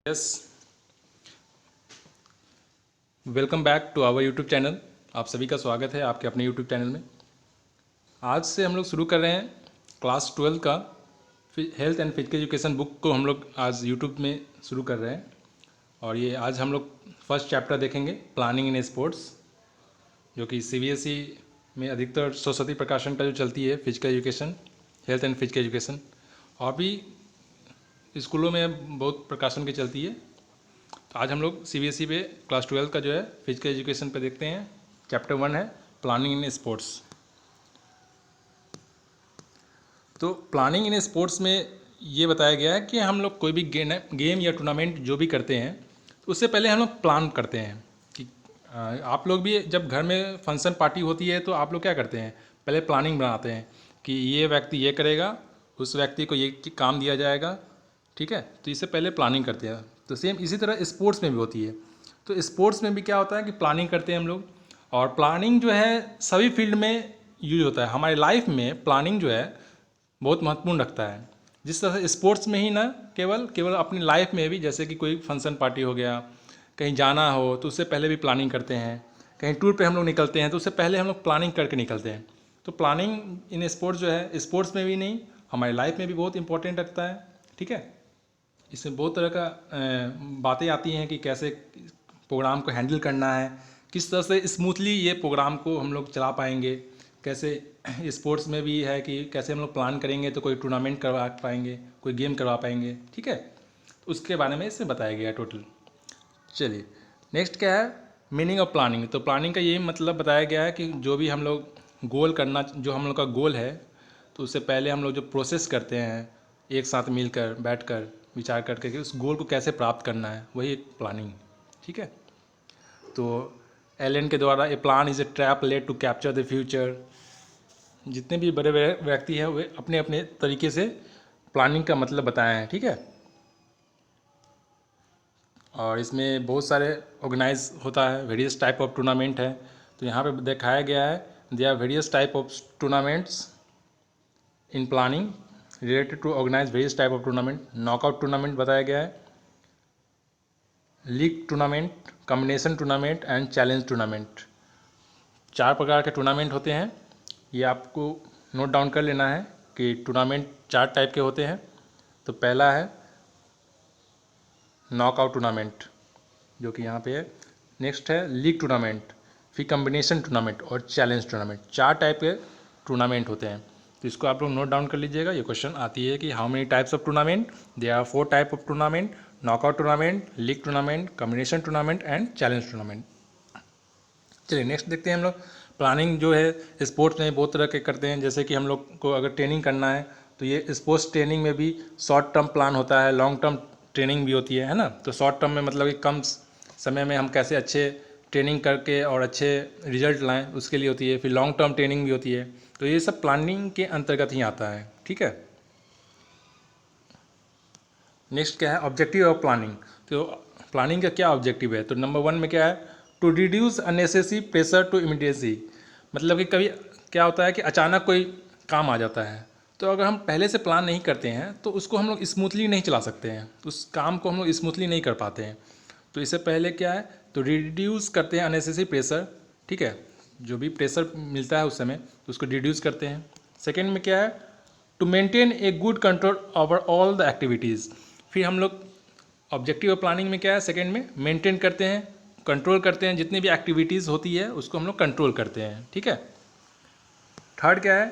Yes, welcome back to our YouTube channel. आप सभी का स्वागत है आपके अपने यूट्यूब चैनल में। आज से हम लोग शुरू कर रहे हैं क्लास 12 का health and physical education book को हम लोग आज यूट्यूब में शुरू कर रहे हैं। और ये आज हम लोग फर्स्ट चैप्टर देखेंगे, प्लानिंग इन स्पोर्ट्स, जो कि CBSE में अधिकतर सरस्वती प्रकाशन का जो चलती है physical education, health and physical education, और भी स्कूलों में बहुत प्रकाशन की चलती है। तो आज हम लोग CBSE पे क्लास 12 का जो है फिजिकल एजुकेशन पे देखते हैं। चैप्टर 1 है प्लानिंग इन स्पोर्ट्स। तो प्लानिंग इन स्पोर्ट्स में ये बताया गया है कि हम लोग कोई भी गेम या टूर्नामेंट जो भी करते हैं तो उससे पहले हम लोग प्लान करते हैं कि आप लोग भी जब घर में फंक्शन पार्टी होती है तो आप लोग क्या करते हैं, पहले प्लानिंग बनाते हैं कि ये व्यक्ति ये करेगा, उस व्यक्ति को ये काम दिया जाएगा, ठीक है। तो इससे पहले प्लानिंग करते हैं। तो सेम इसी तरह स्पोर्ट्स में भी होती है। तो स्पोर्ट्स में भी क्या होता है कि प्लानिंग करते हैं हम लोग, और प्लानिंग जो है सभी फील्ड में यूज होता है। हमारी लाइफ में प्लानिंग जो है बहुत महत्वपूर्ण रखता है। जिस तरह से स्पोर्ट्स में ही ना, केवल अपनी लाइफ में भी, जैसे कि कोई फंक्शन पार्टी हो गया, कहीं जाना हो तो उससे पहले भी प्लानिंग करते हैं, कहीं टूर पे हम लोग निकलते हैं तो उससे पहले हम लोग प्लानिंग करके निकलते हैं। तो प्लानिंग इन स्पोर्ट्स जो है स्पोर्ट्स में भी नहीं, हमारी लाइफ में भी बहुत इंपॉर्टेंट रखता है, ठीक है। इसमें बहुत तरह का बातें आती हैं कि कैसे प्रोग्राम को हैंडल करना है, किस तरह से स्मूथली ये प्रोग्राम को हम लोग चला पाएंगे, कैसे स्पोर्ट्स में भी है कि कैसे हम लोग प्लान करेंगे तो कोई टूर्नामेंट करवा पाएंगे, कोई गेम करवा पाएंगे, ठीक है। उसके बारे में इसमें बताया गया है टोटल। चलिए नेक्स्ट क्या है, मीनिंग ऑफ प्लानिंग। तो प्लानिंग का यही मतलब बताया गया है कि जो भी हम लोग गोल करना, जो हम लोग का गोल है, तो उससे पहले हम लोग जो प्रोसेस करते हैं एक साथ मिलकर बैठकर विचार करके कि उस गोल को कैसे प्राप्त करना है, वही एक प्लानिंग, ठीक है। तो एलन के द्वारा a plan is a trap laid to capture the future. जितने भी बड़े बड़े व्यक्ति हैं वे अपने अपने तरीके से प्लानिंग का मतलब बताए हैं, ठीक है। और इसमें बहुत सारे ऑर्गेनाइज होता है, वेरियस टाइप ऑफ टूर्नामेंट है। तो यहाँ पे दिखाया गया है they are various type of tournaments in planning related to organize various type of tournament. Knockout tournament बताया गया है, league tournament, combination tournament and challenge tournament. 4 प्रकार के टूर्नामेंट होते हैं। ये आपको नोट डाउन कर लेना है कि टूर्नामेंट 4 टाइप के होते हैं। तो पहला है नॉकआउट टूर्नामेंट, जो कि यहाँ पे है। नेक्स्ट है लीग टूर्नामेंट, फिर कॉम्बिनेशन टूर्नामेंट और चैलेंज टूर्नामेंट। 4 टाइप के टूर्नामेंट होते हैं। तो इसको आप लोग नोट डाउन कर लीजिएगा। ये क्वेश्चन आती है कि how many types of tournament, they are 4 type of tournament, knockout tournament, league tournament, combination tournament and challenge tournament. चलिए नेक्स्ट देखते हैं हम लोग। प्लानिंग जो है स्पोर्ट्स में बहुत तरह के करते हैं। जैसे कि हम लोग को अगर ट्रेनिंग करना है तो ये स्पोर्ट्स ट्रेनिंग में भी शॉर्ट टर्म प्लान होता है, लॉन्ग टर्म ट्रेनिंग भी होती है ना। तो शॉर्ट टर्म में मतलब कि कम समय में हम कैसे अच्छे ट्रेनिंग करके और अच्छे रिजल्ट लाएं, उसके लिए होती है। फिर लॉन्ग टर्म ट्रेनिंग भी होती है। तो ये सब प्लानिंग के अंतर्गत ही आता है, ठीक है। नेक्स्ट क्या है, ऑब्जेक्टिव ऑफ प्लानिंग। तो प्लानिंग का क्या ऑब्जेक्टिव है, तो नंबर 1 में क्या है, to reduce unnecessary pressure to immediacy. मतलब कि कभी क्या होता है कि अचानक कोई काम आ जाता है, तो अगर हम पहले से प्लान नहीं करते हैं तो उसको हम लोग स्मूथली नहीं चला सकते हैं, उस काम को हम लोग स्मूथली नहीं कर पाते हैं। तो इससे पहले क्या है, तो रिड्यूस करते हैं अननेसेसरी प्रेशर, ठीक है। जो भी प्रेशर मिलता है उस समय तो उसको रिड्यूस करते हैं। सेकेंड में क्या है, to maintain a good control over all the activities. फिर हम लोग ऑब्जेक्टिव ऑफ प्लानिंग में क्या है, सेकेंड में मेंटेन करते हैं, कंट्रोल करते हैं, जितनी भी एक्टिविटीज़ होती है उसको हम लोग कंट्रोल करते हैं, ठीक है। थर्ड क्या है,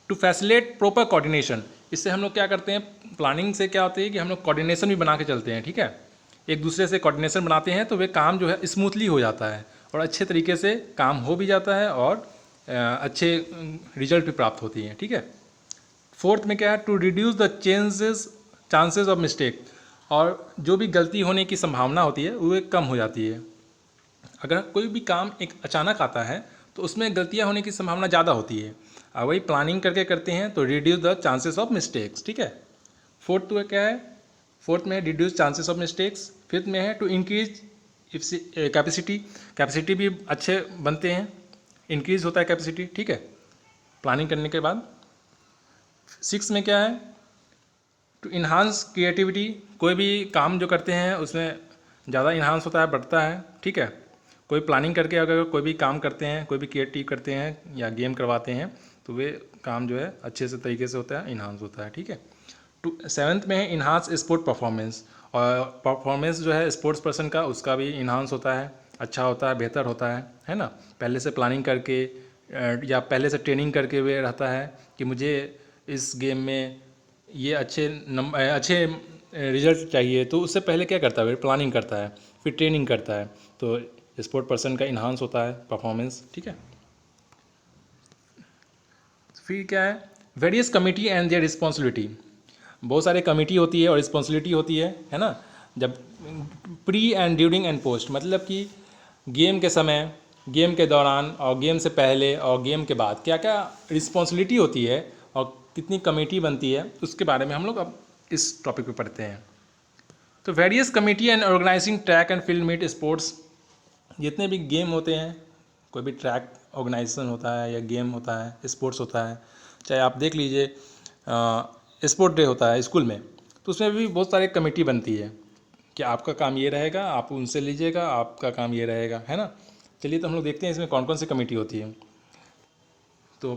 टू फैसिलिटेट प्रॉपर कोऑर्डिनेशन। इससे हम लोग क्या करते हैं, प्लानिंग से क्या होती है कि हम लोग कोऑर्डिनेशन भी बना के चलते हैं, ठीक है। एक दूसरे से कोऑर्डिनेशन बनाते हैं तो वे काम जो है स्मूथली हो जाता है और अच्छे तरीके से काम हो भी जाता है और अच्छे रिजल्ट भी प्राप्त होती हैं, ठीक है। फोर्थ में क्या है, to reduce the chances of mistake. और जो भी गलती होने की संभावना होती है वो कम हो जाती है। अगर कोई भी काम एक अचानक आता है तो उसमें गलतियां होने की संभावना ज़्यादा होती है, और वही प्लानिंग करके करते हैं तो reduce the chances of mistakes, ठीक है। फोर्थ में क्या है, फोर्थ में है reduce chances of mistakes. Fifth में है टू इंक्रीज कैपेसिटी। कैपेसिटी भी अच्छे बनते हैं, इंक्रीज होता है कैपेसिटी, ठीक है, प्लानिंग करने के बाद। सिक्स में क्या है, टू इन्हांस क्रिएटिविटी, कोई भी काम जो करते हैं उसमें ज़्यादा इन्हांस होता है, बढ़ता है, ठीक है। कोई प्लानिंग करके अगर कोई भी काम करते हैं, कोई भी क्रिएटिव करते हैं या गेम करवाते हैं तो वे काम जो है अच्छे से तरीके से होता है, इन्हांस होता है, ठीक है। टू सेवन्थ में है इन्हांस स्पोर्ट परफॉर्मेंस, और परफॉर्मेंस जो है स्पोर्ट्स पर्सन का उसका भी इन्हांस होता है, अच्छा होता है, बेहतर होता है ना। पहले से प्लानिंग करके या पहले से ट्रेनिंग करके हुए रहता है कि मुझे इस गेम में ये अच्छे रिजल्ट चाहिए, तो उससे पहले क्या करता है, प्लानिंग करता है, फिर ट्रेनिंग करता है, तो स्पोर्ट पर्सन का इन्हांस होता है परफॉर्मेंस, ठीक है। फिर क्या है, various committee and their responsibility, बहुत सारे कमिटी होती है और रिस्पॉन्सिबिलिटी होती है ना। जब pre and during and post, मतलब कि गेम के समय, गेम के दौरान और गेम से पहले और गेम के बाद क्या क्या रिस्पॉन्सिबिलिटी होती है और कितनी कमेटी बनती है, उसके बारे में हम लोग अब इस टॉपिक पे पढ़ते हैं। तो various committee and organizing track and field meet sports, जितने भी गेम होते हैं, कोई भी ट्रैक ऑर्गेनाइजेशन होता है या गेम होता है, स्पोर्ट्स होता है, चाहे आप देख लीजिए स्पोर्ट डे होता है स्कूल में, तो उसमें भी बहुत सारी कमेटी बनती है कि आपका काम ये रहेगा, आप उनसे लीजिएगा, आपका काम ये रहेगा, है ना। चलिए तो हम लोग देखते हैं इसमें कौन कौन सी कमेटी होती है। तो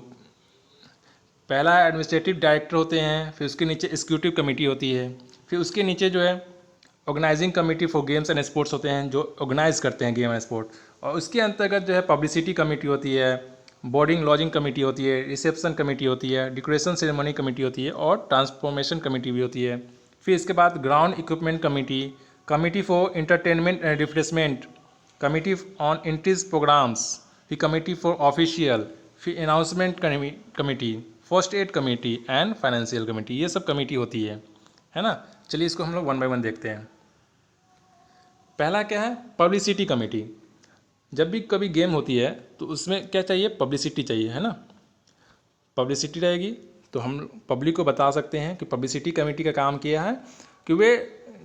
पहला एडमिनिस्ट्रेटिव डायरेक्टर होते हैं, फिर उसके नीचे एग्जीक्यूटिव कमेटी होती है, फिर उसके नीचे जो है organizing committee for games and sports होते हैं, जो ऑर्गेनाइज करते हैं गेम एंड स्पोर्ट, और उसके अंतर्गत जो है पब्लिसिटी कमेटी होती है, बोर्डिंग लॉजिंग कमेटी होती है, रिसेप्शन कमेटी होती है, डेकोरेशन सेरेमनी कमेटी होती है और ट्रांसफॉर्मेशन कमेटी भी होती है। फिर इसके बाद ground equipment committee, committee for entertainment and refreshment, committee on entries programs, फिर कमेटी फॉर ऑफिशियल, फिर announcement committee, first aid committee and financial committee, ये सब कमेटी होती है ना। चलिए इसको हम लोग वन बाय वन देखते हैं। पहला क्या है, पब्लिसिटी कमेटी। जब भी कभी गेम होती है तो उसमें क्या चाहिए, पब्लिसिटी चाहिए, है ना। पब्लिसिटी रहेगी तो हम पब्लिक को बता सकते हैं कि पब्लिसिटी कमेटी का काम किया है कि वे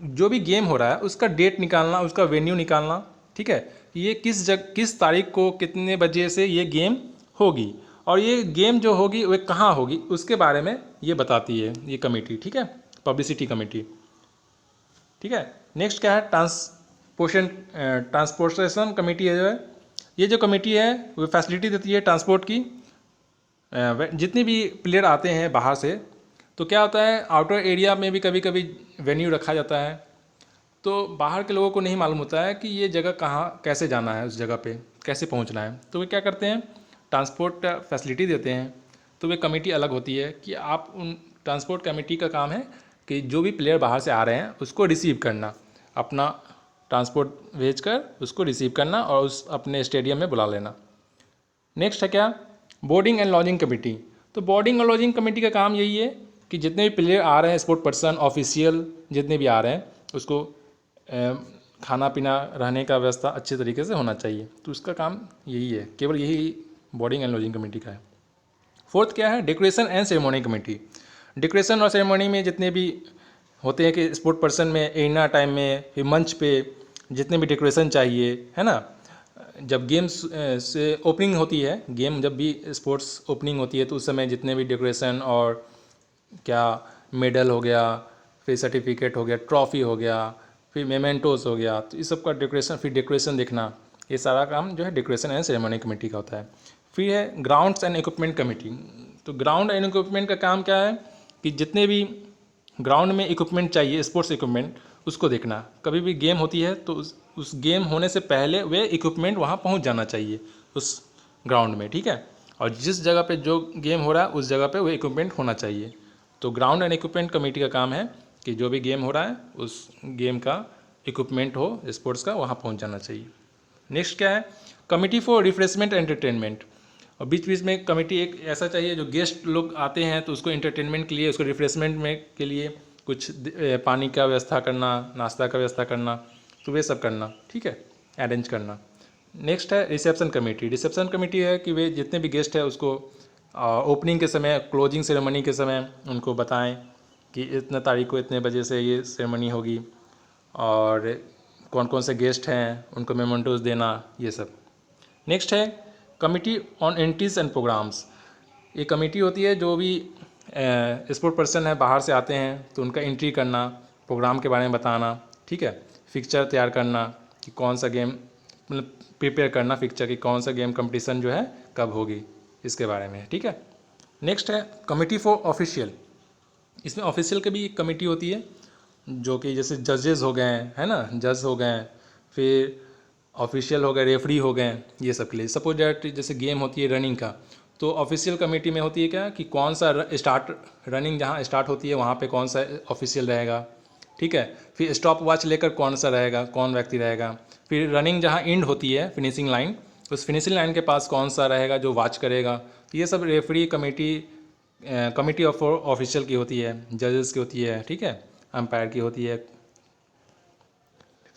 जो भी गेम हो रहा है उसका डेट निकालना, उसका वेन्यू निकालना, ठीक है, ये किस तारीख को कितने बजे से ये गेम होगी और ये गेम जो होगी वे कहाँ होगी, उसके बारे में ये बताती है ये कमेटी, ठीक है, पब्लिसिटी कमेटी, ठीक है। नेक्स्ट क्या है, ट्रांसपोर्टेशन कमेटी है जो है, ये जो कमेटी है वो फैसिलिटी देती है ट्रांसपोर्ट की। जितने भी प्लेयर आते हैं बाहर से, तो क्या होता है आउटर एरिया में भी कभी कभी वेन्यू रखा जाता है, तो बाहर के लोगों को नहीं मालूम होता है कि ये जगह कहाँ कैसे जाना है, उस जगह पे कैसे पहुंचना है, तो वे क्या करते हैं ट्रांसपोर्ट फैसिलिटी देते हैं। तो वे कमेटी अलग होती है कि आप उन ट्रांसपोर्ट कमेटी का काम है कि जो भी प्लेयर बाहर से आ रहे हैं उसको रिसीव करना, अपना ट्रांसपोर्ट भेजकर उसको रिसीव करना और उस अपने स्टेडियम में बुला लेना। नेक्स्ट है क्या, बोर्डिंग एंड लॉजिंग कमेटी। तो बोर्डिंग और लॉजिंग कमेटी का काम यही है कि जितने भी प्लेयर आ रहे हैं, स्पोर्ट पर्सन ऑफिशियल जितने भी आ रहे हैं, उसको खाना पीना रहने का व्यवस्था अच्छे तरीके से होना चाहिए, तो उसका काम यही है, केवल यही बोर्डिंग एंड लॉजिंग कमेटी का है। फोर्थ क्या है, decoration and ceremony committee. Decoration और सेरेमनी में जितने भी होते हैं कि स्पोर्ट पर्सन में एरिना टाइम में, फिर मंच पे जितने भी डेकोरेशन चाहिए, है ना। जब गेम्स से ओपनिंग होती है, गेम जब भी स्पोर्ट्स ओपनिंग होती है तो उस समय जितने भी डेकोरेशन और क्या मेडल हो गया, फिर सर्टिफिकेट हो गया, ट्रॉफी हो गया, फिर मेमेंटोज हो गया, तो इस सब का डेकोरेशन, फिर डेकोरेशन देखना, ये सारा काम जो है डेकोरेशन एंड सेरेमनी कमेटी का होता है। फिर है ग्राउंड्स एंड इक्विपमेंट कमेटी। तो ग्राउंड एंड इक्विपमेंट का काम क्या है कि जितने भी ग्राउंड में इक्विपमेंट चाहिए, स्पोर्ट्स इक्विपमेंट, उसको देखना। कभी भी गेम होती है तो उस गेम होने से पहले वे इक्विपमेंट वहाँ पहुँच जाना चाहिए उस ग्राउंड में, ठीक है, और जिस जगह पे जो गेम हो रहा है उस जगह पे वो इक्विपमेंट होना चाहिए। तो ग्राउंड एंड इक्विपमेंट कमेटी का काम है कि जो भी गेम हो रहा है उस गेम का इक्विपमेंट हो स्पोर्ट्स का वहाँ पहुँच जाना चाहिए। नेक्स्ट क्या है, कमेटी फॉर रिफ्रेशमेंट एंटरटेनमेंट। और बीच बीच में कमेटी एक ऐसा चाहिए जो गेस्ट लोग आते हैं तो उसको एंटरटेनमेंट के लिए, उसको रिफ्रेशमेंट में के लिए कुछ पानी का व्यवस्था करना, नाश्ता का व्यवस्था करना, तो वे सब करना, ठीक है, अरेंज करना। नेक्स्ट है रिसेप्शन कमेटी। रिसेप्शन कमेटी है कि वे जितने भी गेस्ट हैं उसको ओपनिंग के समय, क्लोजिंग सेरेमनी के समय उनको बताएं कि इतने तारीख को इतने बजे से ये सेरेमनी होगी और कौन कौन से गेस्ट हैं उनको मेमेंटोज देना, ये सब। नेक्स्ट है committee on entries and programs. ये कमेटी होती है जो भी स्पोर्ट पर्सन है बाहर से आते हैं तो उनका एंट्री करना, प्रोग्राम के बारे में बताना, ठीक है, फिक्चर तैयार करना कि कौन सा गेम, मतलब प्रिपेयर करना फिक्चर की कौन सा गेम कंपटीशन जो है कब होगी, इसके बारे में, ठीक है। नेक्स्ट है कमिटी फॉर ऑफिशियल। इसमें ऑफिशियल की भी एक कमेटी होती है जो कि जैसे जजेस हो गए हैं, है ना, जज हो गए हैं, फिर ऑफिशियल हो गए, रेफरी हो गए, ये सब के लिए। सपोज दैट जैसे गेम होती है रनिंग का, तो ऑफिशियल कमेटी में होती है क्या कि कौन सा रनिंग जहाँ स्टार्ट होती है वहाँ पे कौन सा ऑफिशियल रहेगा, ठीक है। फिर स्टॉप वॉच लेकर कौन सा रहेगा, कौन व्यक्ति रहेगा। फिर रनिंग जहाँ एंड होती है फिनिशिंग लाइन, उस फिनिशिंग लाइन के पास कौन सा रहेगा जो वॉच करेगा। तो ये सब रेफरी कमेटी ऑफ ऑफिशियल की होती है, जजेस की होती है, ठीक है, अंपायर की होती है।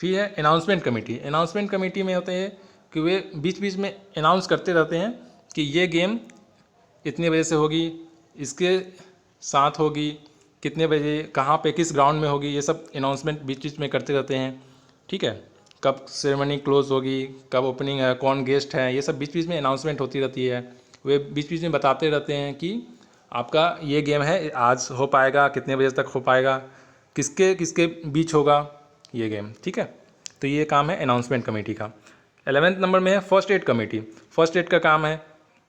फिर है अनाउंसमेंट कमेटी। अनाउंसमेंट कमेटी में होते हैं कि वे बीच बीच में अनाउंस करते रहते हैं कि ये गेम इतने बजे से होगी, इसके साथ होगी, कितने बजे, कहाँ पे, किस ग्राउंड में होगी, ये सब अनाउंसमेंट बीच बीच में करते रहते हैं, ठीक है। कब सेरेमनी क्लोज होगी, कब ओपनिंग है, कौन गेस्ट है, ये सब बीच बीच में अनाउंसमेंट होती रहती है। वे बीच बीच में बताते रहते हैं कि आपका ये गेम है आज हो पाएगा, कितने बजे तक हो पाएगा, किसके किसके बीच होगा ये गेम, ठीक है। तो ये काम है अनाउंसमेंट कमेटी का। 11वें नंबर में है first aid committee. First add का काम है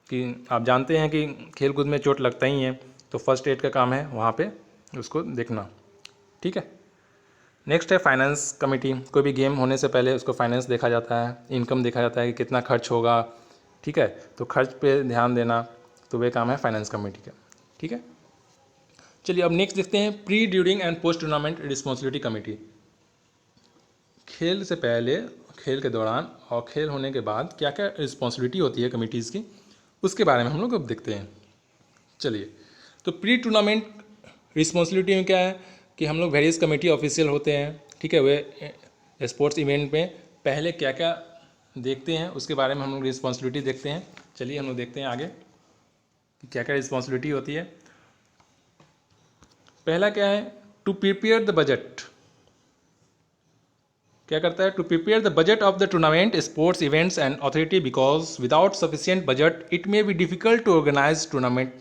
कि आप जानते हैं कि खेल कूद में चोट लगता ही है, तो फर्स्ट एड का काम है वहाँ पे उसको देखना, ठीक है। नेक्स्ट है फाइनेंस कमेटी। कोई भी गेम होने से पहले उसको फाइनेंस देखा जाता है, इनकम देखा जाता है कि कितना खर्च होगा, ठीक है, तो खर्च पे ध्यान देना, तो वे काम है फाइनेंस कमेटी का, ठीक है। चलिए अब नेक्स्ट देखते हैं pre, during and post tournament responsibility committee. खेल से पहले, खेल के दौरान और खेल होने के बाद क्या क्या रिस्पॉन्सिबिलिटी होती है कमिटीज़ की, उसके बारे में हम लोग अब देखते हैं। चलिए, तो प्री टूर्नामेंट रिस्पॉन्सिबिलिटी में क्या है कि हम लोग वेरियस कमेटी ऑफिशियल होते हैं, ठीक है, वे स्पोर्ट्स इवेंट में पहले क्या क्या देखते हैं उसके बारे में हम लोग रिस्पॉन्सिबिलिटी देखते हैं। चलिए हम लोग देखते हैं आगे कि क्या क्या रिस्पॉन्सिबिलिटी होती है। पहला क्या है, टू प्रिपेयर द बजट। क्या करता है, to prepare the budget of the tournament, sports events and authority, because without sufficient budget it may be difficult to organize tournament.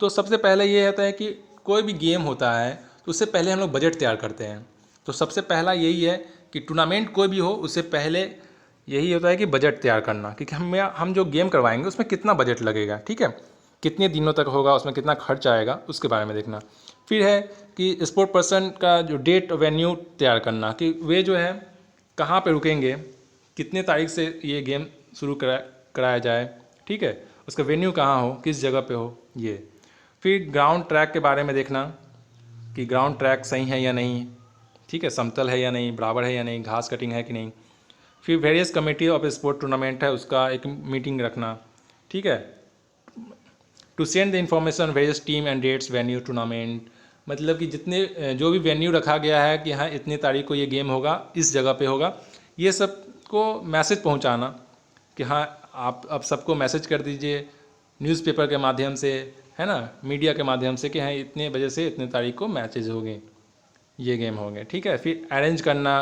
तो सबसे पहले ये होता है कि कोई भी गेम होता है तो उससे पहले हम लोग बजट तैयार करते हैं। तो सबसे पहला यही है कि टूर्नामेंट कोई भी हो उससे पहले यही होता है कि बजट तैयार करना, क्योंकि हम जो गेम करवाएंगे उसमें कितना बजट लगेगा, ठीक है, कितने दिनों तक होगा, उसमें कितना खर्च आएगा, उसके बारे में देखना। फिर है कि स्पोर्ट पर्सन का जो डेट वेन्यू तैयार करना कि वे जो है कहाँ पे रुकेंगे, कितने तारीख से ये गेम शुरू कराया जाए, ठीक है, उसका वेन्यू कहाँ हो, किस जगह पे हो ये। फिर ग्राउंड ट्रैक के बारे में देखना कि ग्राउंड ट्रैक सही है या नहीं, ठीक है, समतल है या नहीं, बराबर है या नहीं, घास कटिंग है कि नहीं। फिर various committee of sport tournament है उसका एक मीटिंग रखना, ठीक है। To send the information various team and dates venue tournament, मतलब कि जितने जो भी वेन्यू रखा गया है कि हाँ इतने तारीख को ये गेम होगा, इस जगह पे होगा, ये सब को मैसेज पहुंचाना कि हाँ आप अब सबको मैसेज कर दीजिए न्यूज़पेपर के माध्यम से, है ना, मीडिया के माध्यम से कि हाँ इतने बजे से इतने तारीख को मैचेज होंगे, ये गेम होंगे, ठीक है। फिर अरेंज करना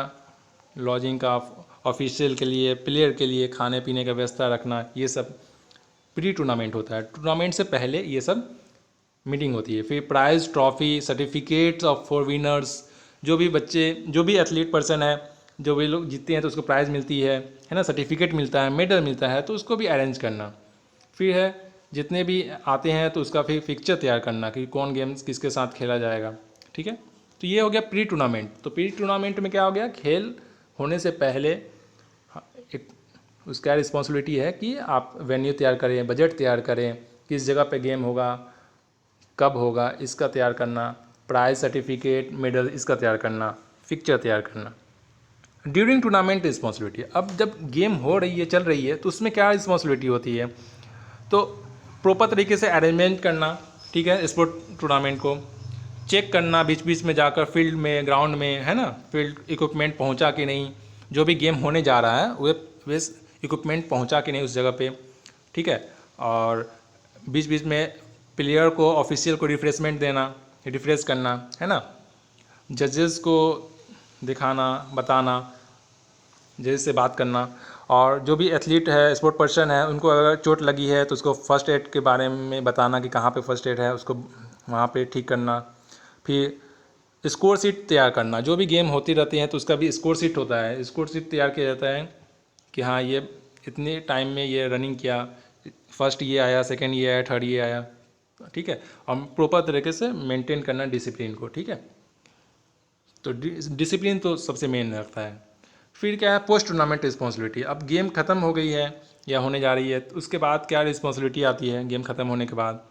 लॉजिंग का ऑफिशियल के लिए, प्लेयर के लिए खाने पीने का व्यवस्था रखना, ये सब प्री टूर्नामेंट होता है। टूर्नामेंट से पहले ये सब मीटिंग होती है। फिर prize, trophy, certificates of for winners, जो भी बच्चे, जो भी एथलीट पर्सन है, जो भी लोग जीतते हैं तो उसको प्राइज़ मिलती है ना, सर्टिफिकेट मिलता है, मेडल मिलता है, तो उसको भी अरेंज करना। फिर है जितने भी आते हैं तो उसका फिर फिक्चर तैयार करना कि कौन गेम्स किसके साथ खेला जाएगा, ठीक है। तो ये हो गया प्री टूर्नामेंट। तो प्री टूर्नामेंट में क्या हो गया, खेल होने से पहले एक उसका रिस्पॉन्सिबिलिटी है कि आप वेन्यू तैयार करें, बजट तैयार करें, किस जगह पे गेम होगा, कब होगा, इसका तैयार करना, प्राइज, सर्टिफिकेट, मेडल, इसका तैयार करना, फिक्चर तैयार करना। ड्यूरिंग टूर्नामेंट रिस्पॉन्सिबिलिटी, अब जब गेम हो रही है, चल रही है, तो उसमें क्या रिस्पॉन्सिबिलिटी होती है, तो प्रॉपर तरीके से अरेंजमेंट करना, ठीक है, स्पोर्ट टूर्नामेंट को चेक करना, बीच बीच में जाकर फील्ड में, ग्राउंड में, है ना, फील्ड इक्विपमेंट पहुंचा कि नहीं, जो भी गेम होने जा रहा है वे इक्विपमेंट पहुंचा कि नहीं उस जगह पे, ठीक है। और बीच बीच में प्लेयर को, ऑफिशियल को रिफ्रेशमेंट देना, रिफ्रेश करना, है ना, जजेस को दिखाना, बताना, जजेस से बात करना। और जो भी एथलीट है, स्पोर्ट पर्सन है, उनको अगर चोट लगी है तो उसको फर्स्ट एड के बारे में बताना कि कहाँ पे फर्स्ट एड है, उसको वहाँ पे ठीक करना। फिर स्कोर शीट तैयार करना, जो भी गेम होती रहती हैं तो उसका भी स्कोर शीट होता है, स्कोर शीट तैयार किया जाता है कि हाँ ये इतने टाइम में ये रनिंग किया, फर्स्ट ये आया, सेकंड ये आया, थर्ड ये आया, ठीक है। और प्रॉपर तरीके से मेंटेन करना डिसिप्लिन को, ठीक है। तो डिसिप्लिन तो सबसे मेन रखता है। फिर क्या है, पोस्ट टूर्नामेंट रिस्पॉन्सिबिलिटी। अब गेम ख़त्म हो गई है या होने जा रही है तो उसके बाद क्या रिस्पॉन्सिबिलिटी आती है गेम ख़त्म होने के बाद।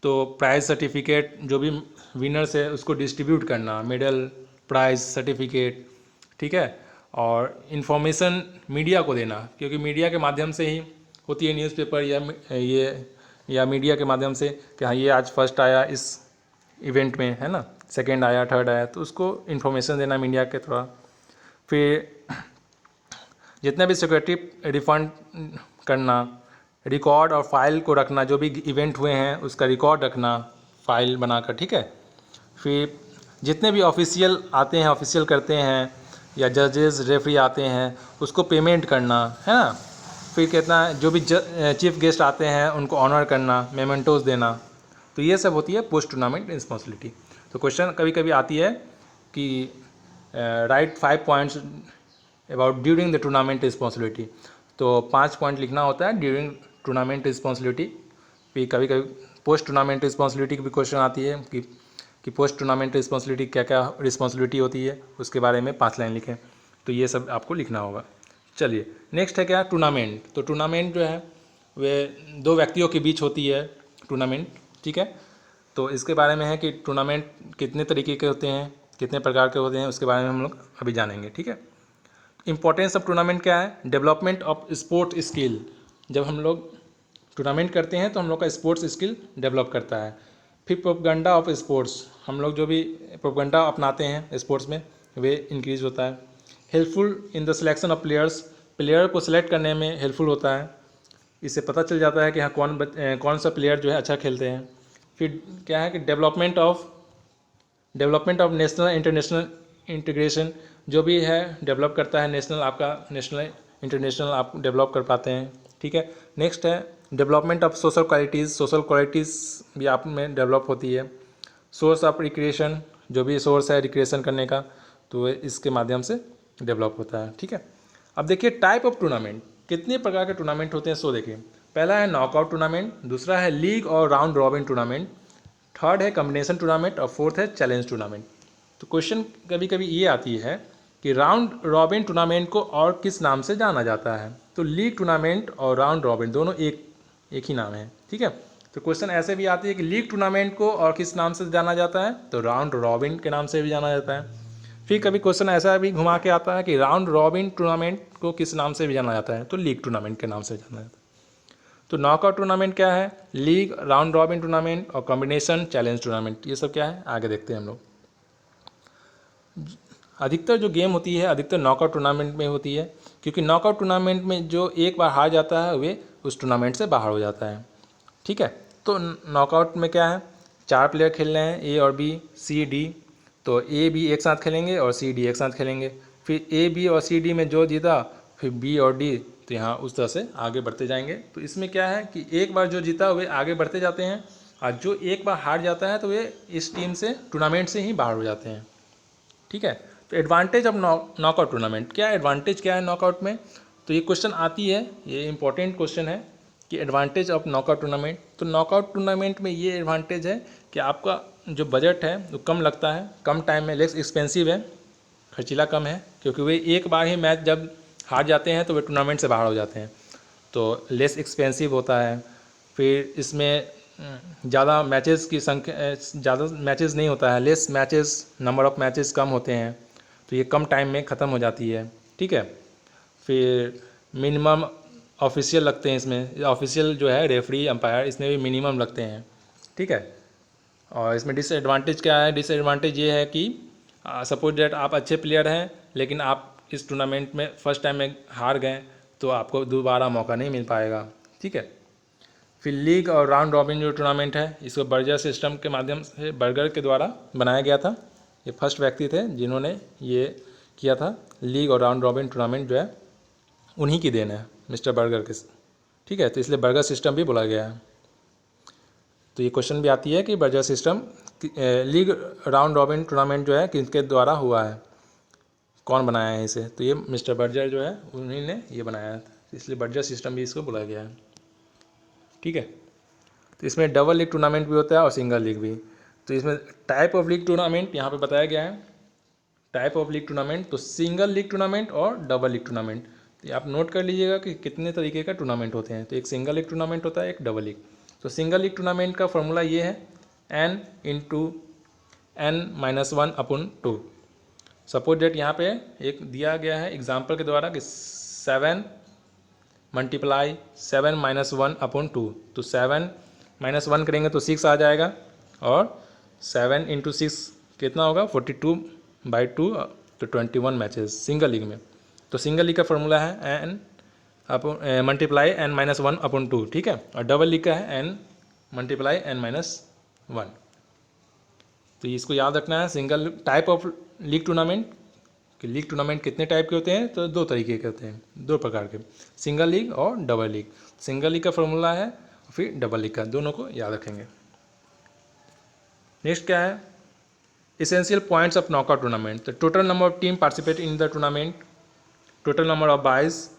तो प्राइज़ सर्टिफिकेट जो भी विनर्स है उसको डिस्ट्रीब्यूट करना, मेडल, प्राइज़ सर्टिफिकेट, ठीक है। और इन्फॉर्मेशन मीडिया को देना, क्योंकि मीडिया के माध्यम से ही होती है, न्यूज़पेपर या मीडिया के माध्यम से कि हाँ ये आज फर्स्ट आया इस इवेंट में, है ना, सेकंड आया, थर्ड आया, तो उसको इन्फॉर्मेशन देना मीडिया के थ्रू। फिर जितने भी सिक्योरिटी रिफंड करना, रिकॉर्ड और फाइल को रखना, जो भी इवेंट हुए हैं उसका रिकॉर्ड रखना फाइल बनाकर, ठीक है। फिर जितने भी ऑफिशियल आते हैं, ऑफिशियल करते हैं, या जजेस रेफरी आते हैं उसको पेमेंट करना, है ना। फिर कितना जो भी चीफ गेस्ट आते हैं उनको ऑनर करना, मेमेंटोज देना। तो ये सब होती है पोस्ट टूर्नामेंट रिस्पॉन्सिबिलिटी। तो क्वेश्चन कभी कभी आती है कि right 5 points about during the tournament responsibility. तो 5 पॉइंट लिखना होता है ड्यूरिंग टूर्नामेंट रिस्पॉन्सिबिलिटी। फिर कभी कभी पोस्ट टूर्नामेंट रिस्पॉन्सिबिलिटी की भी क्वेश्चन आती है कि पोस्ट टूर्नामेंट रिस्पॉन्सिबिलिटी क्या क्या रिस्पॉन्सिबिलिटी होती है, उसके बारे में 5 लाइन लिखें। तो ये सब आपको लिखना होगा। चलिए नेक्स्ट है क्या, टूर्नामेंट। तो टूर्नामेंट जो है वे 2 व्यक्तियों के बीच होती है टूर्नामेंट, ठीक है। तो इसके बारे में है कि टूर्नामेंट कितने तरीके के होते हैं, कितने प्रकार के होते हैं, उसके बारे में हम लोग अभी जानेंगे, ठीक है। इंपॉर्टेंस ऑफ टूर्नामेंट क्या है, डेवलपमेंट ऑफ स्पोर्ट स्किल। जब हम लोग टूर्नामेंट करते हैं तो हम लोग का स्पोर्ट्स स्किल डेवलप करता है। फिर प्रोपगंडा ऑफ स्पोर्ट्स, हम लोग जो भी प्रोपगंडा अपनाते हैं स्पोर्ट्स में वे इंक्रीज होता है। Helpful in the selection of players, player को सिलेक्ट करने में हेल्पफुल होता है, इससे पता चल जाता है कि हाँ कौन सा प्लेयर जो है अच्छा खेलते हैं। फिर क्या है कि development of national international integration, जो भी है डेवलप करता है नेशनल, आपका नेशनल इंटरनेशनल आप डेवलप कर पाते हैं, ठीक है। नेक्स्ट है development of social qualities, social qualities भी आप में डेवलप होती है। सोर्स ऑफ रिक्रिएशन, जो भी सोर्स है रिक्रिएशन करने का तो इसके माध्यम से डेवलप होता है, ठीक है। अब देखिए टाइप ऑफ टूर्नामेंट, कितने प्रकार के टूर्नामेंट होते हैं सो देखिए। पहला है नॉकआउट टूर्नामेंट, दूसरा है लीग और राउंड रॉबिन टूर्नामेंट, थर्ड है कॉम्बिनेशन टूर्नामेंट और फोर्थ है चैलेंज टूर्नामेंट। तो क्वेश्चन कभी कभी ये आती है कि राउंड रॉबिन टूर्नामेंट को और किस नाम से जाना जाता है। तो लीग टूर्नामेंट और राउंड रॉबिन दोनों एक ही नाम है, ठीक है। तो क्वेश्चन ऐसे भी आती है कि लीग टूर्नामेंट को और किस नाम से जाना जाता है, तो राउंड रॉबिन के नाम से भी जाना जाता है। फिर कभी क्वेश्चन ऐसा भी घुमा के आता है कि राउंड रॉबिन टूर्नामेंट को किस नाम से भी जाना जाता है, तो लीग टूर्नामेंट के नाम से जाना जाता है। तो नॉकआउट टूर्नामेंट क्या है, लीग, राउंड रॉबिन टूर्नामेंट और कॉम्बिनेशन चैलेंज टूर्नामेंट, ये सब क्या है आगे देखते हैं हम लोग। अधिकतर जो गेम होती है अधिकतर नॉकआउट टूर्नामेंट में होती है, क्योंकि नॉकआउट टूर्नामेंट में जो एक बार हार जाता है वे उस टूर्नामेंट से बाहर हो जाता है, ठीक है। तो नॉकआउट में क्या है, 4 प्लेयर खेल रहे हैं, ए और बी, सी, डी। तो ए बी एक साथ खेलेंगे और सी डी एक साथ खेलेंगे। फिर ए बी और सी डी में जो जीता फिर बी और डी, तो यहाँ उस तरह से आगे बढ़ते जाएंगे। तो इसमें क्या है कि एक बार जो जीता वे आगे बढ़ते जाते हैं, और जो एक बार हार जाता है तो वे इस टीम से टूर्नामेंट से ही बाहर हो जाते हैं, ठीक है। तो एडवांटेज ऑफ नॉकआउट टूर्नामेंट, क्या एडवांटेज क्या है नॉकआउट में, तो ये क्वेश्चन आती है, ये इंपॉर्टेंट क्वेश्चन है कि एडवांटेज ऑफ नॉकआउट टूर्नामेंट। तो नॉकआउट टूर्नामेंट में ये एडवांटेज है कि आपका जो बजट है वो कम लगता है, कम टाइम में, लेस एक्सपेंसिव है, खर्चीला कम है, क्योंकि वे एक बार ही मैच जब हार जाते हैं तो वे टूर्नामेंट से बाहर हो जाते हैं, तो लेस एक्सपेंसिव होता है। फिर इसमें ज़्यादा मैचेस की संख्या, ज़्यादा मैचेस नहीं होता है, less matches, number of matches कम होते हैं, तो ये कम टाइम में ख़त्म हो जाती है, ठीक है। फिर मिनिमम ऑफिशियल लगते हैं इसमें, ऑफिशियल जो है रेफरी अंपायर इसमें भी मिनिमम लगते हैं, ठीक है। और इसमें डिसएडवांटेज क्या है, डिसएडवांटेज ये है कि सपोज डेट आप अच्छे प्लेयर हैं लेकिन आप इस टूर्नामेंट में फर्स्ट टाइम में हार गए तो आपको दोबारा मौका नहीं मिल पाएगा, ठीक है। फिर लीग और राउंड रॉबिन जो टूर्नामेंट है इसको बर्गर सिस्टम के माध्यम से, बर्गर के द्वारा बनाया गया था। ये फर्स्ट व्यक्ति थे जिन्होंने ये किया था, लीग और राउंड रॉबिन टूर्नामेंट जो है उन्हीं की देन है, मिस्टर बर्गर के, ठीक है। तो इसलिए बर्गर सिस्टम भी बोला गया है। तो ये क्वेश्चन भी आती है कि Berger system league round robin tournament जो है किसके द्वारा हुआ है, कौन बनाया है इसे। तो ये मिस्टर बर्जर जो है उन्हीं ने ये बनाया है, इसलिए बर्जर सिस्टम भी इसको बुलाया गया है। ठीक है, तो इसमें डबल लीग टूर्नामेंट भी होता है और सिंगल लीग भी। तो इसमें टाइप ऑफ लीग टूर्नामेंट यहाँ पे बताया गया है, टाइप ऑफ लीग टूर्नामेंट, तो सिंगल लीग टूर्नामेंट और डबल लीग टूर्नामेंट। तो आप नोट कर लीजिएगा कि कितने तरीके का टूर्नामेंट होते हैं। तो एक सिंगल लीग टूर्नामेंट होता है, एक डबल लीग। तो सिंगल लीग टूर्नामेंट का फॉर्मूला ये है n/n-1/2। सपोज डेट यहाँ पे एक दिया गया है एग्जाम्पल के द्वारा कि 7 × 7-1/2। तो 7-1 करेंगे तो 6 आ जाएगा, और 7 × 6 कितना होगा 42/2, तो 21 मैचेस सिंगल लीग में। तो सिंगल लीग का फॉर्मूला है n/n-1/2, ठीक है। और डबल लीग का है n/n-1। तो इसको याद रखना है। Single type of league tournament, कि लीग टूर्नामेंट कितने टाइप के होते हैं, तो दो तरीके के होते हैं, दो प्रकार के, सिंगल लीग और डबल लीग। सिंगल लीग का फॉर्मूला है, फिर डबल लीग का, दोनों को याद रखेंगे। नेक्स्ट क्या है, essential points of knockout tournament. तो total number of team participate in the tournament, total number of byes,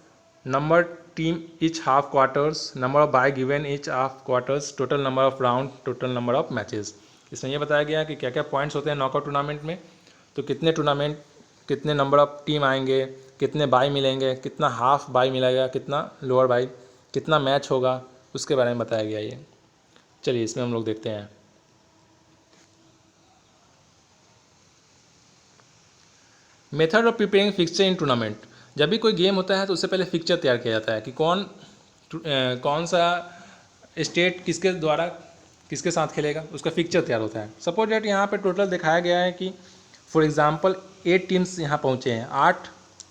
number team each half quarters, number of bye given each half quarters, total number of round, total number of matches। इसमें यह बताया गया कि क्या क्या points होते हैं knockout tournament में। तो कितने टूर्नामेंट, कितने नंबर ऑफ टीम आएंगे, कितने बाई मिलेंगे, कितना हाफ बाई मिलेगा, कितना लोअर बाई, कितना मैच होगा, उसके बारे में बताया गया ये। चलिए इसमें हम लोग देखते हैं। Method of preparing fixture in tournament. जब भी कोई गेम होता है तो उससे पहले फिक्सचर तैयार किया जाता है कि कौन सा स्टेट किसके द्वारा किसके साथ खेलेगा, उसका फिक्सचर तैयार होता है। सपोज डेट यहाँ पे टोटल दिखाया गया है कि फॉर एग्जांपल 8 टीम्स यहाँ पहुँचे हैं, 8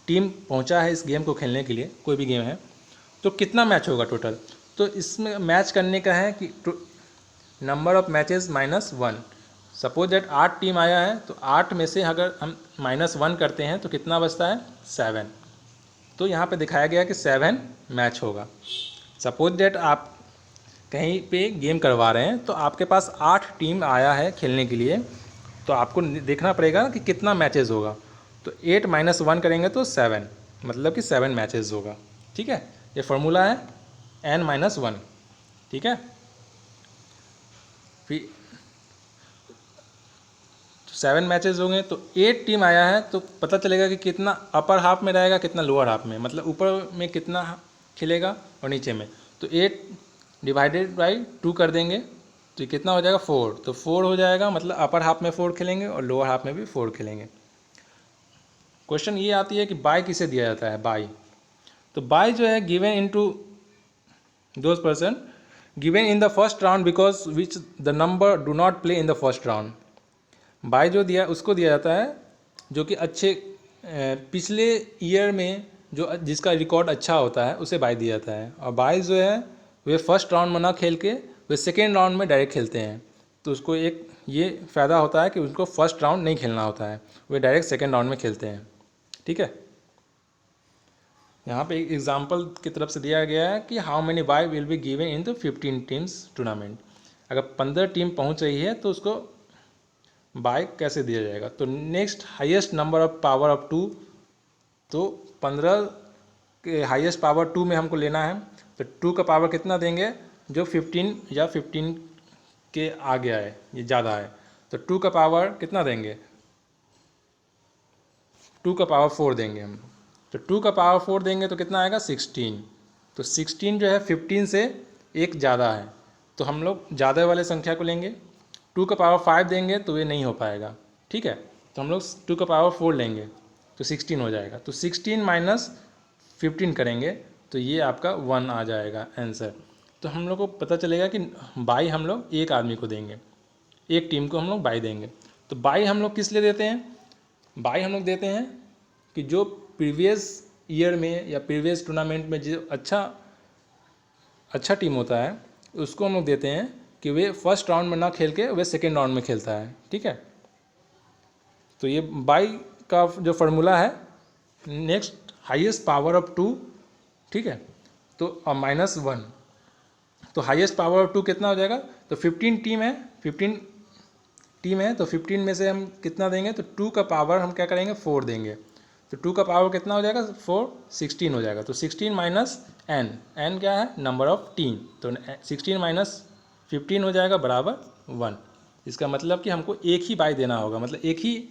टीम पहुँचा है इस गेम को खेलने के लिए, कोई भी गेम है। तो कितना मैच होगा टोटल, तो इसमें मैच करने का है कि number of matches -1। Suppose that 8 team आया है, तो 8 में से अगर हम -1 करते हैं तो कितना बचता है 7। तो यहाँ पे दिखाया गया कि 7 मैच होगा। सपोज दैट आप कहीं पे गेम करवा रहे हैं, तो आपके पास 8 टीम आया है खेलने के लिए, तो आपको देखना पड़ेगा कि कितना मैचेस होगा। तो 8 - 1 करेंगे तो 7, मतलब कि 7 मैचेस होगा। ठीक है, ये फार्मूला है n-1। ठीक है, फिर 7 मैचेस होंगे, तो 8 टीम आया है, तो पता चलेगा कि कितना अपर हाफ में रहेगा, कितना लोअर हाफ में, मतलब ऊपर में कितना खेलेगा और नीचे में। तो 8 डिवाइडेड बाई 2 कर देंगे, तो ये कितना हो जाएगा 4। तो 4 हो जाएगा, मतलब अपर हाफ में 4 खेलेंगे और लोअर हाफ में भी 4 खेलेंगे। क्वेश्चन ये आती है कि बाय किसे दिया जाता है, बाय। तो बाय जो है given into those person given in the first round because which the number do not play in the first round. Bye जो दिया उसको दिया जाता है जो कि अच्छे पिछले ईयर में जो जिसका रिकॉर्ड अच्छा होता है उसे बाय दिया जाता है। और बाय जो है वे फर्स्ट राउंड में ना खेल के वे सेकेंड राउंड में डायरेक्ट खेलते हैं, तो उसको एक ये फ़ायदा होता है कि उनको फर्स्ट राउंड नहीं खेलना होता है, वे डायरेक्ट सेकेंड राउंड में खेलते हैं। ठीक है, यहाँ पे एक एग्जांपल की तरफ से दिया गया है कि how many bye will be given in the 15 teams tournament. अगर 15 टीम पहुँच रही है तो उसको बाय कैसे दिया जाएगा। तो next highest number of power of 2, तो 15 के हाईएस्ट पावर 2 में हमको लेना है, तो 2 का पावर कितना देंगे, जो 15 या 15 के आगे आए, ये ज़्यादा है, तो 2 का पावर कितना देंगे, 2 का पावर 4 देंगे हम। तो 2 का पावर 4 देंगे तो कितना आएगा 16। तो 16 जो है 15 से एक ज़्यादा है, तो हम लोग ज़्यादा वाले संख्या को लेंगे। 2 का पावर 5 देंगे तो ये नहीं हो पाएगा। ठीक है, तो हम लोग 2 का पावर 4 लेंगे तो 16 हो जाएगा। तो 16 - 15 करेंगे तो ये आपका 1 आ जाएगा आंसर। तो हम लोग को पता चलेगा कि बाई हम लोग एक आदमी को देंगे, एक टीम को हम लोग बाई देंगे। तो बाई हम लोग किस लिए देते हैं, बाई हम लोग देते हैं कि जो प्रीवियस ईयर में या प्रीवियस टूर्नामेंट में जो अच्छा टीम होता है उसको हम लोग देते हैं कि वे फर्स्ट राउंड में ना खेल के वे सेकेंड राउंड में खेलता है। ठीक है, तो ये बाई का जो फार्मूला है नेक्स्ट हाईएस्ट पावर ऑफ 2। ठीक है, तो -1, तो हाईएस्ट पावर ऑफ 2 कितना हो जाएगा, तो 15 टीम है, 15 टीम है, तो 15 में से हम कितना देंगे, तो 2 का पावर हम क्या करेंगे 4 देंगे, तो 2 का पावर कितना हो जाएगा 4, 16 हो जाएगा। तो 16 माइनस एन, एन क्या है नंबर ऑफ टीम, तो 16 माइनस 15 हो जाएगा बराबर 1। इसका मतलब कि हमको एक ही बाई देना होगा, मतलब एक ही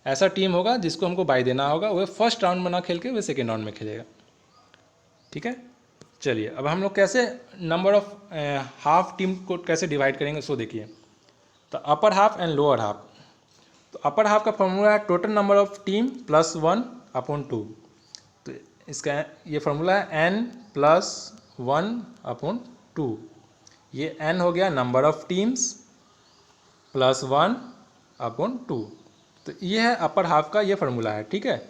ऐसा टीम होगा जिसको हमको बाई देना होगा, वह फर्स्ट राउंड में ना खेल के वह सेकेंड राउंड में खेलेगा। ठीक है, चलिए अब हम लोग कैसे नंबर ऑफ हाफ टीम को कैसे डिवाइड करेंगे सो देखिए। तो upper half and lower half, तो अपर हाफ का फॉर्मूला है total number of team plus 1/2। तो इसका ये फॉर्मूला है n प्लस 1/2। ये n हो गया नंबर ऑफ टीम्स प्लस 1/2। तो ये है अपर हाफ का ये फार्मूला है। ठीक है,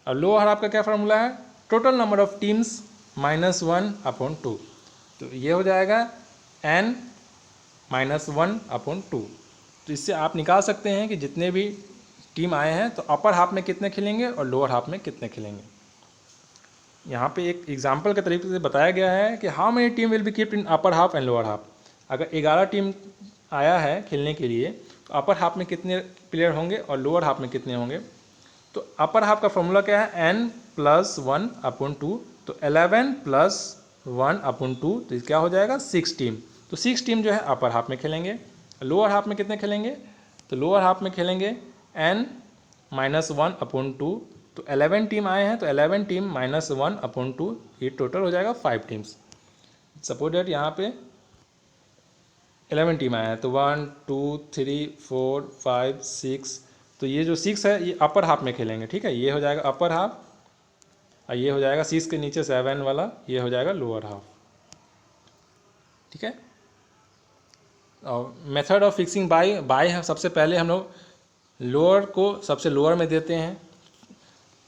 और लोअर हाफ का क्या फार्मूला है, total number of teams minus 1/2। तो ये हो जाएगा n माइनस 1/2। तो इससे आप निकाल सकते हैं कि जितने भी टीम आए हैं तो अपर हाफ में कितने खेलेंगे और लोअर हाफ में कितने खेलेंगे। यहाँ पे एक एग्जाम्पल के तरीके से बताया गया है कि how many team will be keeped in upper half and lower half. अगर 11 टीम आया है खेलने के लिए तो अपर हाफ में कितने प्लेयर होंगे और लोअर हाफ में कितने होंगे। तो अपर हाफ का फॉर्मूला क्या है, n प्लस 1/2। तो 11 प्लस 1/2 तो क्या हो जाएगा 6 टीम। तो 6 टीम जो है अपर हाफ में खेलेंगे। लोअर हाफ में कितने खेलेंगे, तो लोअर हाफ में खेलेंगे n माइनस 1/2। तो 11 टीम आए हैं तो 11 टीम माइनस 1/2, ये टोटल हो जाएगा 5 टीम्स। सपोज डेट यहाँ पे 11 टीम आया है तो 1 2 3 4 5 6, तो ये जो 6 है ये अपर हाफ में खेलेंगे। ठीक है, ये हो जाएगा अपर हाफ और ये हो जाएगा 6 के नीचे 7 वाला, ये हो जाएगा लोअर हाफ। ठीक है, और method of fixing by, by सबसे पहले हम लोग लोअर को सबसे लोअर में देते हैं,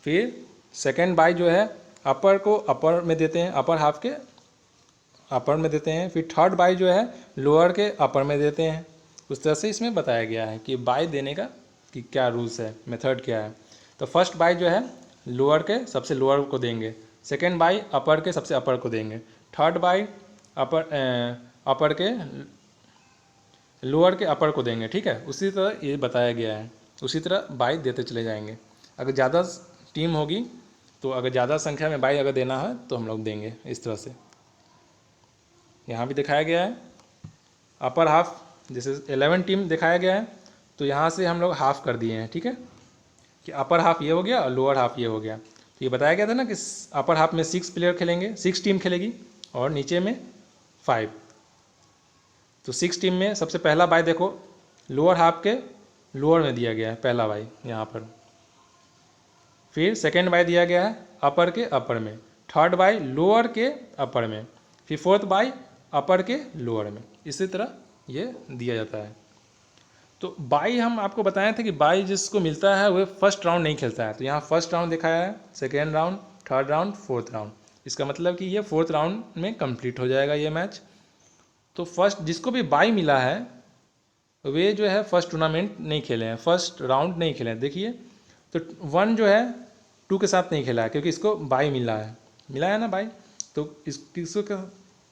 फिर सेकेंड बाई जो है अपर को अपर में देते हैं, अपर हाफ के अपर में देते हैं, फिर थर्ड बाई जो है लोअर के अपर में देते हैं। उस तरह से इसमें बताया गया है कि बाई देने का कि क्या रूल्स है, मेथड क्या है। तो फर्स्ट बाई जो है लोअर के सबसे लोअर को देंगे, सेकेंड बाई अपर के सबसे अपर को देंगे, थर्ड बाई अपर के लोअर के अपर को देंगे। ठीक है, उसी तरह ये बताया गया है, उसी तरह बाई देते चले जाएंगे। अगर ज़्यादा टीम होगी तो अगर ज़्यादा संख्या में बाई अगर देना है तो हम लोग देंगे इस तरह से। यहाँ भी दिखाया गया है अपर हाफ, जैसे 11 टीम दिखाया गया है तो यहाँ से हम लोग हाफ कर दिए हैं। ठीक है, कि अपर हाफ ये हो गया और लोअर हाफ ये हो गया। तो ये बताया गया था ना कि अपर हाफ में 6 प्लेयर खेलेंगे, 6 टीम खेलेगी और नीचे में 5। तो 6 टीम में सबसे पहला बाई देखो लोअर हाफ के लोअर में दिया गया है, पहला बाई यहाँ पर। फिर सेकेंड बाई दिया गया है अपर के अपर में, थर्ड बाई लोअर के अपर में, फिर फोर्थ बाई अपर के लोअर में। इसी तरह ये दिया जाता है। तो बाई हम आपको बताए थे कि बाई जिसको मिलता है वह फर्स्ट राउंड नहीं खेलता है। तो यहाँ फर्स्ट राउंड दिखाया है, second round, third round, fourth round. इसका मतलब कि ये फोर्थ राउंड में कंप्लीट हो जाएगा ये मैच। तो फर्स्ट जिसको भी बाई मिला है वे जो है फर्स्ट टूर्नामेंट नहीं खेले हैं, फर्स्ट राउंड नहीं खेले हैं। देखिए तो 1 जो है 2 के साथ नहीं खेला है क्योंकि इसको बाई मिला है ना बाई। तो इसको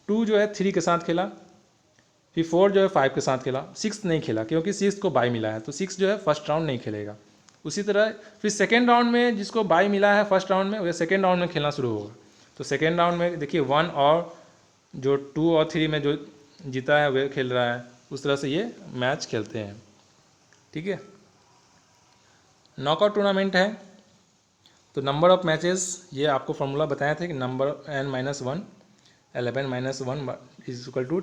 2 जो है 3 के साथ खेला, फिर 4 जो है 5 के साथ खेला, 6 नहीं खेला क्योंकि 6 को बाई मिला है। तो 6 जो है फर्स्ट राउंड नहीं खेलेगा। उसी तरह फिर सेकेंड राउंड में जिसको बाई मिला है फर्स्ट राउंड में वह सेकेंड राउंड में खेलना शुरू होगा। तो सेकेंड राउंड में देखिए 1 और जो 2 और 3 में जो जीता है वह खेल रहा है। उस तरह से ये मैच खेलते हैं। ठीक है, नॉकआउट टूर्नामेंट है तो नंबर ऑफ मैचेस ये आपको फॉर्मूला बताया था कि number n-1 11 - 1 is equal to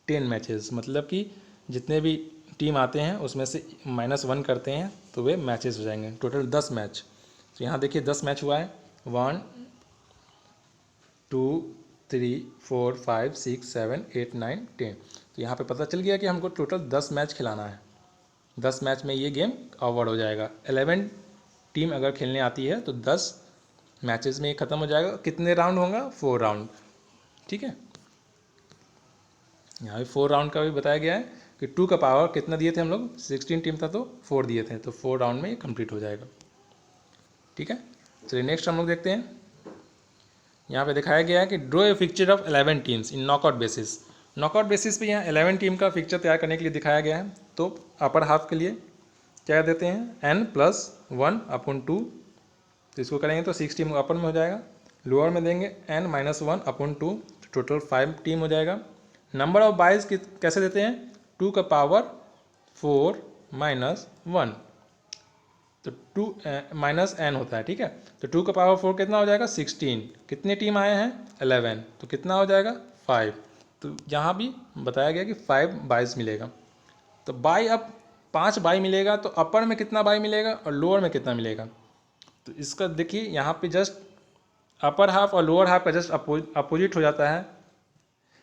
10 matches. मतलब कि जितने भी टीम आते हैं उसमें से -1 करते हैं तो वे मैचेस हो जाएंगे। Total 10 match. तो यहाँ देखिए 10 मैच हुआ है, 1 2 3 4 5 6 7 8 9 10। तो यहाँ पे पता चल गया कि हमको टोटल 10 मैच खिलाना है। 10 मैच में ये गेम कवर हो जाएगा। 11 टीम अगर खेलने आती है तो 10 मैचेस में ये ख़त्म हो जाएगा। कितने राउंड होगा, 4 राउंड। ठीक है, यहाँ भी 4 राउंड का भी बताया गया है कि 2 का पावर कितना दिए थे हम लोग, 16 टीम था तो 4 दिए थे, तो 4 राउंड में ये कंप्लीट हो जाएगा। ठीक है, चलिए नेक्स्ट हम लोग देखते हैं। यहाँ पे दिखाया गया है कि draw a fixture of 11 teams in knockout basis. Knockout basis पे यहाँ 11 टीम का पिक्चर तैयार करने के लिए दिखाया गया है। तो अपर हाफ के लिए क्या देते हैं n+1/2, तो इसको करेंगे तो 6 टीम अपर में हो जाएगा। लोअर में देंगे n-1/2, टोटल 5 टीम हो जाएगा। नंबर ऑफ बाइज कैसे देते हैं, 2 का पावर 4 - 1, तो 2 -n होता है, ठीक है। तो 2 का पावर 4 कितना हो जाएगा 16। कितने टीम आए हैं 11, तो कितना हो जाएगा 5। तो यहाँ भी बताया गया कि 5 बाइज मिलेगा। तो बाई अब 5 बाई मिलेगा, तो अपर में कितना बाई मिलेगा और लोअर में कितना मिलेगा। तो इसका देखिए यहाँ पे जस्ट अपर हाफ और लोअर हाफ का जस्ट अपोजिट हो जाता है।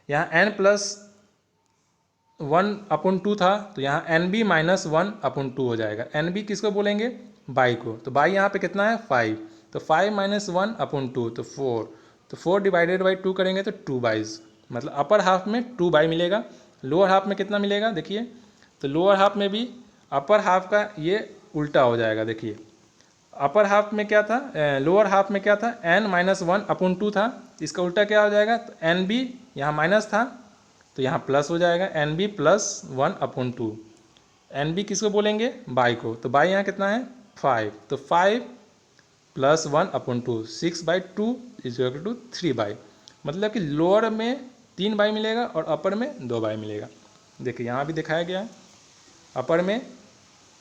यहाँ n+1/2 था, तो यहाँ NB-1/2 हो जाएगा। NB किसको बोलेंगे, बाई को। तो बाई यहाँ पे कितना है 5, तो 5 - 1/2 तो 4, तो 4 डिवाइडेड बाई 2 करेंगे तो 2 बाइज, मतलब अपर हाफ में 2 बाई मिलेगा। लोअर हाफ में कितना मिलेगा देखिए, तो लोअर हाफ में भी अपर हाफ का ये उल्टा हो जाएगा। देखिए अपर हाफ में क्या था, लोअर हाफ में क्या था, n-1/2 था, इसका उल्टा क्या हो जाएगा, तो NB यहाँ माइनस था तो यहाँ प्लस हो जाएगा, NB+1/2। NB किसको बोलेंगे, बाई को। तो बाई यहाँ कितना है 5, तो 5 + 1/2, 6/2 = 3 बाई, मतलब कि लोअर में 3 बाई मिलेगा और अपर में 2 बाई मिलेगा। देखिए यहाँ भी दिखाया गया है, अपर में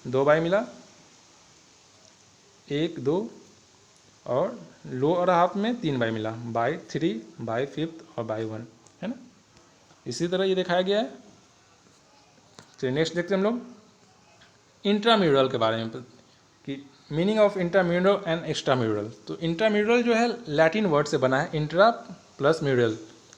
2 बाई मिला, 1 2, और लोअर हाफ में 3 बाई मिला, बाई 3, बाई 5 और बाई 1, है ना। इसी तरह ये दिखाया गया है। चलिए नेक्स्ट देखते हैं हम लोग इंट्राम्यूरल के बारे में, कि meaning of intramural and extramural. तो इंट्राम्यूरल जो है लैटिन वर्ड से बना है, इंट्रा प्लस म्यूरल,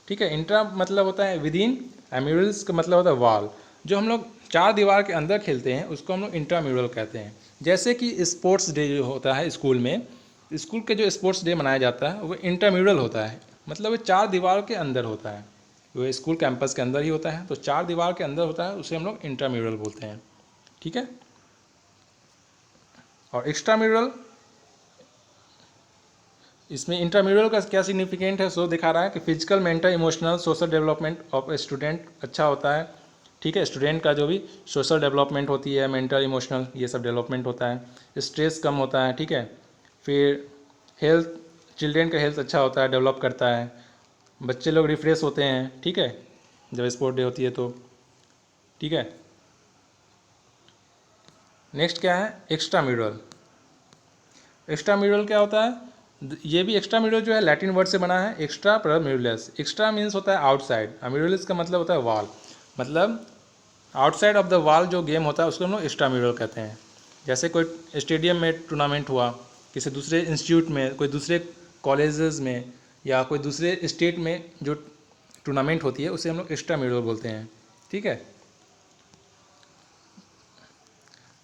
ठीक है। इंट्रा मतलब होता है विद इन, म्यूरल्स का मतलब होता है वॉल। जो हम लोग 4 दीवार के अंदर खेलते हैं उसको हम लोग इंट्राम्यूरल कहते हैं। जैसे कि स्पोर्ट्स डे जो होता है स्कूल में, स्कूल के जो स्पोर्ट्स डे मनाया जाता है वो इंट्राम्यूरल होता है, मतलब वो 4 दीवार के अंदर होता है, वो स्कूल कैंपस के अंदर ही होता है। तो 4 दीवार के अंदर होता है, उसे हम लोग इंट्राम्यूरल बोलते हैं, ठीक है। और एक्स्ट्राम्यूरल, इसमें इंट्राम्यूरल का क्या सिग्निफिकेंट है, सो दिखा रहा है कि physical, mental, emotional, social development of a student अच्छा होता है, ठीक है। स्टूडेंट का जो भी सोशल डेवलपमेंट होती है, मेंटल, इमोशनल, ये सब डेवलपमेंट होता है। स्ट्रेस कम होता है, ठीक है। फिर हेल्थ, चिल्ड्रेन का हेल्थ अच्छा होता है, डेवलप करता है। बच्चे लोग रिफ्रेश होते हैं, ठीक है, जब स्पोर्ट डे होती है तो, ठीक है। नेक्स्ट क्या है एक्स्ट्राम्यूरल। एक्स्ट्राम्यूरल क्या होता है, ये भी एक्स्ट्राम्यूरल जो है लैटिन वर्ड से बना है, एक्स्ट्रा प्लस म्यूरलस। एक्स्ट्रा मीन्स होता है आउटसाइड, म्यूरलस का मतलब होता है वॉल, मतलब आउटसाइड ऑफ द वॉल जो गेम होता है उसको हम लोग एक्स्ट्राम्यूरल कहते हैं। जैसे कोई स्टेडियम में टूर्नामेंट हुआ, किसी दूसरे इंस्टीट्यूट में, कोई दूसरे कॉलेजेस में, या कोई दूसरे स्टेट में जो टूर्नामेंट होती है उसे हम लोग एक्स्ट्राम्यूरल बोलते हैं, ठीक है।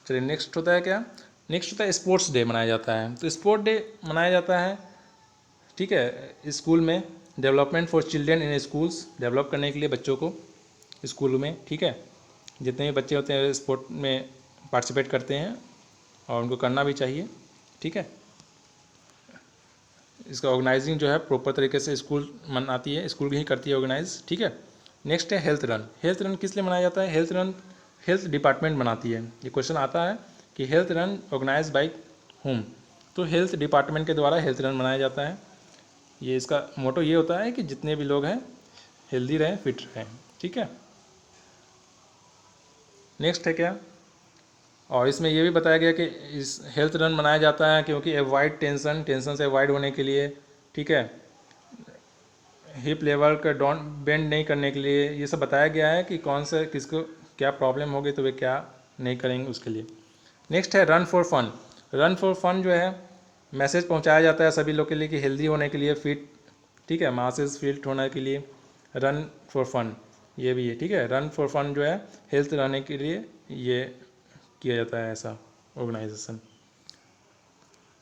चलिए नेक्स्ट होता है क्या, नेक्स्ट होता है स्पोर्ट्स डे मनाया जाता है। तो स्पोर्ट डे मनाया जाता है, ठीक है, स्कूल में, development for children in schools, develop करने के लिए बच्चों को स्कूल में, ठीक है। जितने भी बच्चे होते हैं स्पोर्ट में पार्टिसिपेट करते हैं और उनको करना भी चाहिए, ठीक है। इसका ऑर्गेनाइजिंग जो है प्रॉपर तरीके से स्कूल मनाती है, स्कूल ही करती है ऑर्गेनाइज, ठीक है। नेक्स्ट है हेल्थ रन। हेल्थ रन किस लिए मनाया जाता है, हेल्थ रन हेल्थ डिपार्टमेंट बनाती है। ये क्वेश्चन आता है कि health run organize by home, तो हेल्थ डिपार्टमेंट के द्वारा हेल्थ रन मनाया जाता है। ये इसका मोटो ये होता है कि जितने भी लोग हैं हेल्दी रहें, फिट रहें, ठीक है। नेक्स्ट है क्या, और इसमें ये भी बताया गया कि इस हेल्थ रन मनाया जाता है क्योंकि अवॉइड टेंशन, टेंशन से अवॉइड होने के लिए, ठीक है। हिप लेवल का डॉन बेंड नहीं करने के लिए, ये सब बताया गया है कि कौन से किसको क्या प्रॉब्लम होगी तो वे क्या नहीं करेंगे उसके लिए। नेक्स्ट है run for fun. Run for fun जो है मैसेज पहुंचाया जाता है सभी लोग के लिए कि हेल्दी होने के लिए, फिट, ठीक है, मासेस फिट होने के लिए रन फॉर फन, ये भी है, ठीक है। रन फॉर फन जो है हेल्थ रहने के लिए ये किया जाता है ऐसा ऑर्गेनाइजेशन।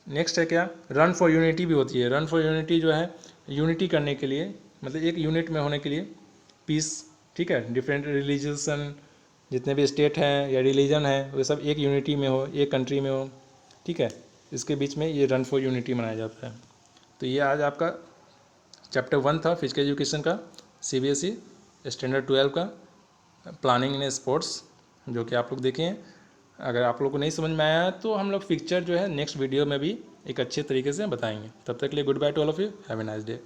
नेक्स्ट है क्या, रन फॉर यूनिटी भी होती है। रन फॉर यूनिटी जो है यूनिटी करने के लिए, मतलब एक यूनिट में होने के लिए, पीस, ठीक है। डिफरेंट रिलीजन, जितने भी स्टेट हैं या रिलीजन है वे सब एक यूनिटी में हो, एक कंट्री में हो, ठीक है। इसके बीच में ये रन फॉर यूनिटी मनाया जाता है। तो ये आज आपका चैप्टर 1 था फिजिकल एजुकेशन का, CBSE स्टैंडर्ड 12 का प्लानिंग इन स्पोर्ट्स, जो कि आप लोग देखें हैं। अगर आप लोग को नहीं समझ में आया तो हम लोग पिक्चर जो है नेक्स्ट वीडियो में भी एक अच्छे तरीके से बताएंगे। तब तक के लिए good by two all of you, have a nice day.